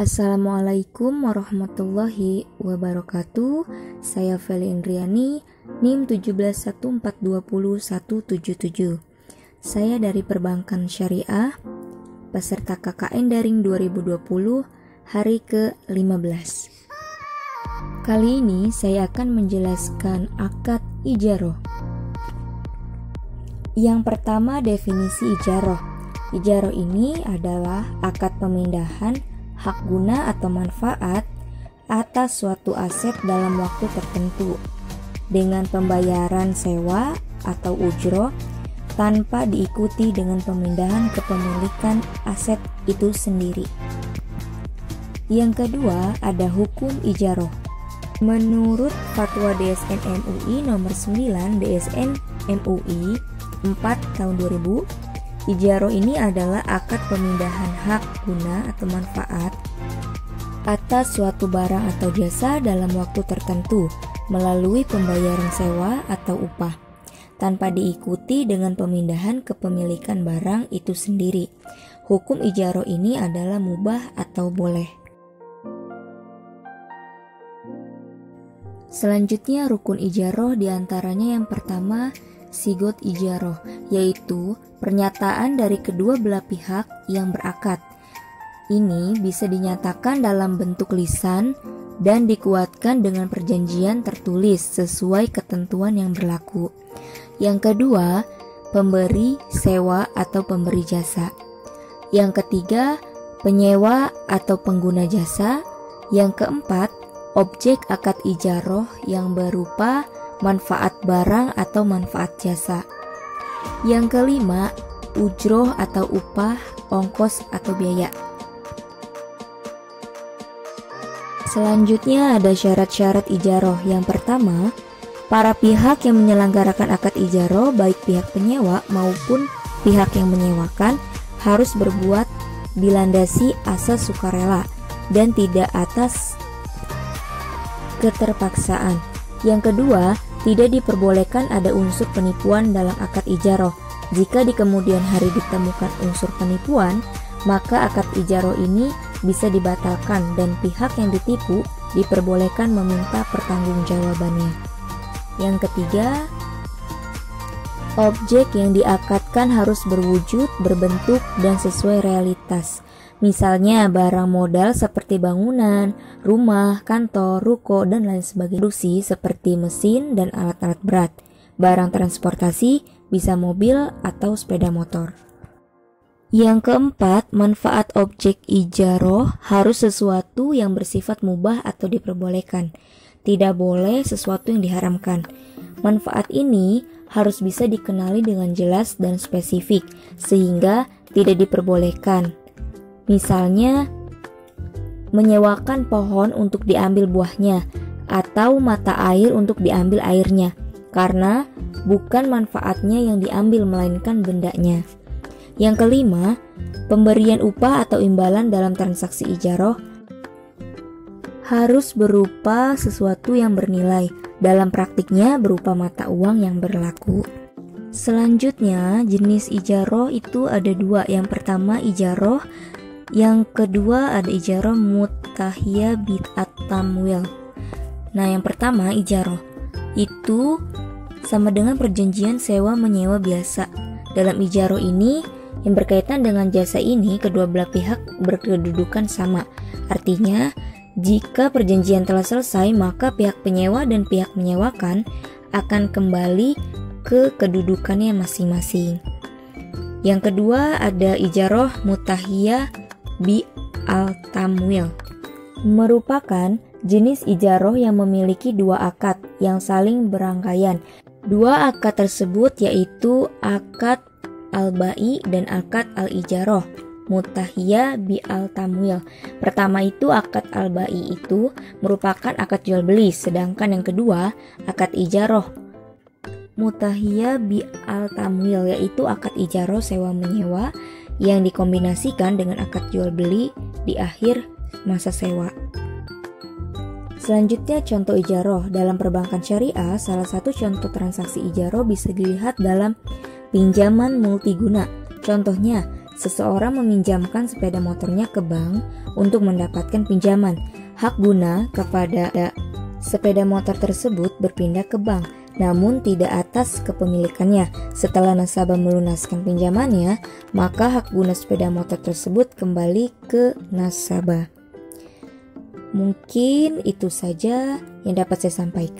Assalamualaikum warahmatullahi wabarakatuh. Saya Feli Indriani, NIM 171420177. Saya dari Perbankan Syariah, peserta KKN Daring 2020, hari ke-15. Kali ini saya akan menjelaskan akad ijaroh. Yang pertama, definisi ijaroh. Ijaroh ini adalah akad pemindahan hak guna atau manfaat atas suatu aset dalam waktu tertentu dengan pembayaran sewa atau ujroh tanpa diikuti dengan pemindahan kepemilikan aset itu sendiri. Yang kedua, ada hukum ijaroh. Menurut Fatwa DSN MUI nomor 9 DSN MUI 4 tahun 2000, ijaroh ini adalah akad pemindahan hak guna atau manfaat atas suatu barang atau jasa dalam waktu tertentu melalui pembayaran sewa atau upah tanpa diikuti dengan pemindahan kepemilikan barang itu sendiri. Hukum ijaroh ini adalah mubah atau boleh. Selanjutnya, rukun ijaroh diantaranya yang pertama, sigot ijaroh, yaitu pernyataan dari kedua belah pihak yang berakad. Ini bisa dinyatakan dalam bentuk lisan dan dikuatkan dengan perjanjian tertulis sesuai ketentuan yang berlaku. Yang kedua, pemberi sewa atau pemberi jasa. Yang ketiga, penyewa atau pengguna jasa. Yang keempat, objek akad ijaroh yang berupa manfaat barang atau manfaat jasa. Yang kelima, ujroh atau upah, ongkos atau biaya. Selanjutnya ada syarat-syarat ijaroh. Yang pertama, para pihak yang menyelenggarakan akad ijaroh, baik pihak penyewa maupun pihak yang menyewakan, harus berbuat dilandasi asas sukarela dan tidak atas keterpaksaan. Yang kedua, tidak diperbolehkan ada unsur penipuan dalam akad ijaroh. Jika di kemudian hari ditemukan unsur penipuan, maka akad ijaroh ini bisa dibatalkan dan pihak yang ditipu diperbolehkan meminta pertanggungjawabannya. Yang ketiga, objek yang diakadkan harus berwujud, berbentuk, dan sesuai realitas. Misalnya barang modal seperti bangunan, rumah, kantor, ruko, dan lain sebagainya, seperti mesin dan alat-alat berat. Barang transportasi bisa mobil atau sepeda motor. Yang keempat, manfaat objek ijaroh harus sesuatu yang bersifat mubah atau diperbolehkan. Tidak boleh sesuatu yang diharamkan. Manfaat ini harus bisa dikenali dengan jelas dan spesifik, sehingga tidak diperbolehkan. Misalnya, menyewakan pohon untuk diambil buahnya atau mata air untuk diambil airnya, karena bukan manfaatnya yang diambil melainkan bendanya. Yang kelima, pemberian upah atau imbalan dalam transaksi ijaroh harus berupa sesuatu yang bernilai, dalam praktiknya berupa mata uang yang berlaku. Selanjutnya, jenis ijaroh itu ada dua. Yang pertama ijaroh, yang kedua ada ijaroh mutahiyah bid'at tamwil. Nah, yang pertama ijaroh itu sama dengan perjanjian sewa menyewa biasa. Dalam ijaroh ini yang berkaitan dengan jasa ini, kedua belah pihak berkedudukan sama. Artinya, jika perjanjian telah selesai, maka pihak penyewa dan pihak menyewakan akan kembali ke kedudukannya masing-masing. Yang kedua ada ijaroh mutahiyah bi al-tamwil, merupakan jenis ijaroh yang memiliki dua akad yang saling berangkaian. Dua akad tersebut yaitu akad al-ba'i dan akad al-ijaroh mutahiyah bi al-tamwil. Pertama itu akad al-ba'i itu merupakan akad jual beli, sedangkan yang kedua akad ijaroh mutahiyah bi al-tamwil yaitu akad ijaroh sewa menyewa yang dikombinasikan dengan akad jual beli di akhir masa sewa. Selanjutnya contoh ijaroh. Dalam perbankan syariah, salah satu contoh transaksi ijaroh bisa dilihat dalam pinjaman multiguna. Contohnya, seseorang meminjamkan sepeda motornya ke bank untuk mendapatkan pinjaman. Hak guna kepada sepeda motor tersebut berpindah ke bank, namun tidak atas kepemilikannya. Setelah nasabah melunaskan pinjamannya, maka hak guna sepeda motor tersebut kembali ke nasabah. Mungkin itu saja yang dapat saya sampaikan.